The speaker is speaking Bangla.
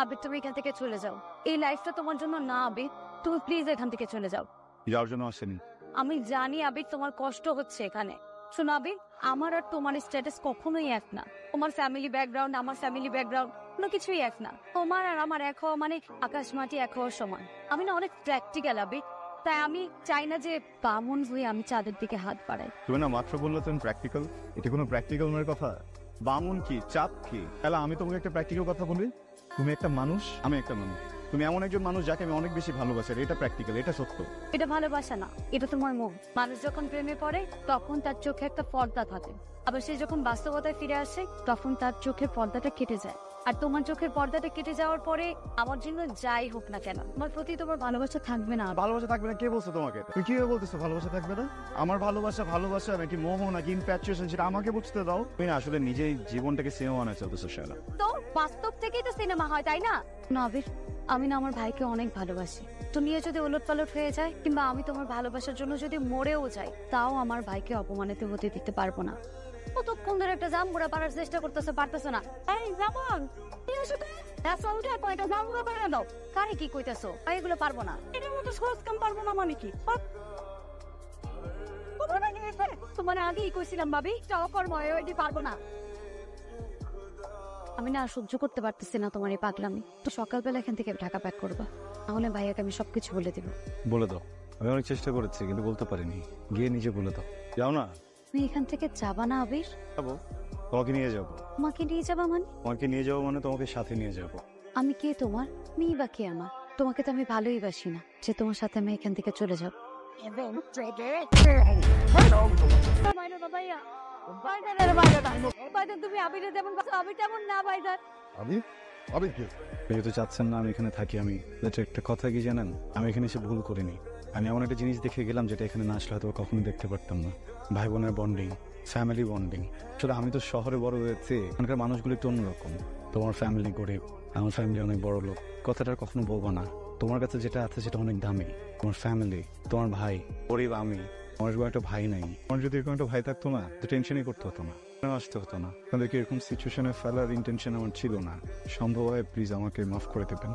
আবির তুমি এখান থেকে চলে যাও। এই লাইফটা তোমার জন্য না আবির, তুমি প্লিজ এখান থেকে চলে যাও। যাওয়ার জন্য আসেনি। আমি জানি আবির তোমার কষ্ট হচ্ছে এখানে। শোনো আবির, আমার আর তোমার স্ট্যাটাস কখনোই এক না। তোমার ফ্যামিলি ব্যাকগ্রাউন্ড, আমার ফ্যামিলি ব্যাকগ্রাউন্ড কোনো কিছুই এক না। তোমার আর আমার এক হওয়া মানে আকাশ মাটি এক হওয়ার সমান। আমি না অনেক প্র্যাকটিক্যাল আবির, তাই আমি চাই না যে বামুন হয়ে আমি চাঁদের দিকে হাত বাড়াই। তুমি না মাত্র বললে তুমি প্র্যাকটিক্যাল, এটা কোনো প্র্যাকটিক্যাল নয় কথা। বামুন কি চাঁদ কি? তাহলে আমি তোমাকে একটা প্র্যাকটিক্যাল কথা বলি, তুমি একটা মানুষ, আমি একটা মানুষ। তুমি এমন একজন মানুষ যাকে আমি অনেক বেশি ভালোবাসি, এটা প্র্যাকটিক্যাল, এটা সত্য। এটা ভালোবাসা না, এটা তোমার মুখ। মানুষ যখন প্রেমে পড়ে তখন তার চোখে একটা পর্দা থাকে, আবার সে যখন বাস্তবতায় ফিরে আসে তখন তার চোখের পর্দাটা কেটে যায়। আর তোমার চোখের পর্দাটা কেটে যাওয়ার পরে আমার জন্য যাই হোক না কেন, তোমার প্রতি তোমার ভালোবাসা থাকবে না। ভালোবাসা থাকবে না কে বলছো তোমাকে? তুমি কিভাবে বলতেছো ভালোবাসা থাকবে না? আমার ভালোবাসা ভালোবাসা নাকি মোহ নাকি ইনফ্যাচুয়েশন, সেটা আমাকে বুঝতে দাও। তুমি না আসলে নিজেই জীবনটাকে সিনেমা বানাতে চাইতেছো শালা। তো বাস্তব থেকেই তো সিনেমা হয়, তাই না? নবীর, আমি না আমার ভাইকে অনেক ভালোবাসি। তুমিও যদি ওলটপালট হয়ে যায় কিংবা আমি তোমার ভালোবাসার জন্য যদি মরেও যাই, তাও আমার ভাইকে অপমানিত হতে দিতে পারবো না। কতক্ষণ ধরে একটা জামগুড়া পাড়ার চেষ্টা করতেছে, পারতেছো না। এই জামান, কারে কি কইতেছো? এগুলো পারবো না। এটার মতো সহজ কাম পারবো না মানে কি? তোমার আগেই কইছিলাম ভাবি, অকর্ম এটি পারবো না। আমি না আর সহ্য করতে পারতেছি না তোমার এই পাগলামি। তো সকালবেলা এখান থেকে ঢাকা প্যাক করবা, তাহলে ভাইয়াকে আমি সবকিছু বলে দিব। বলে দাও। আমি অনেক চেষ্টা করেছি কিন্তু বলতে পারিনি, গিয়ে নিজে বলে দাও। যাও না। তুমি এখান থেকে যাবা না আবির? যাবো, তোমাকে নিয়ে যাবো। তোমাকে নিয়ে যাবা মানে? তোমাকে নিয়ে যাবো মানে তোমাকে সাথে নিয়ে যাবো। আমি কে তোমার? মেয়ে বা কে আমার? তোমাকে তো আমি ভালোই বাসি না যে তোমার সাথে আমি এখান থেকে চলে যাব। তুমি আবিরে যেমন আবির তেমন না ভাইজান। যেহেতু চাচ্ছেন না আমি এখানে থাকি, আমি একটা কথা কি জানেন, আমি এখানে এসে ভুল করিনি। আমি এমন একটা জিনিস দেখে গেলাম যেটা এখানে না আসলে হয়তো কখনো দেখতে পারতাম না। ভাই বোনের বন্ডিং, ফ্যামিলি বন্ডিং। আসলে আমি তো শহরে বড় হয়েছি, এখানকার মানুষগুলো একটু অন্যরকম। তোমার ফ্যামিলি গরিব, আমার ফ্যামিলি অনেক বড় লোক। কথাটা কখনো বলবো না। তোমার কাছে যেটা আছে সেটা অনেক দামি। তোমার ফ্যামিলি, তোমার ভাই গরিব, আমি আমার একটা ভাই নাই। আমার যদি এরকম একটা ভাই থাকতো না তো টেনশনই করতে হতো না, আসতে হতো না। তাদেরকে এরকম সিচুয়েশনে ফেলার ইন্টেনশন আমার ছিল না। সম্ভব হয় প্লিজ আমাকে মাফ করে দেবেন।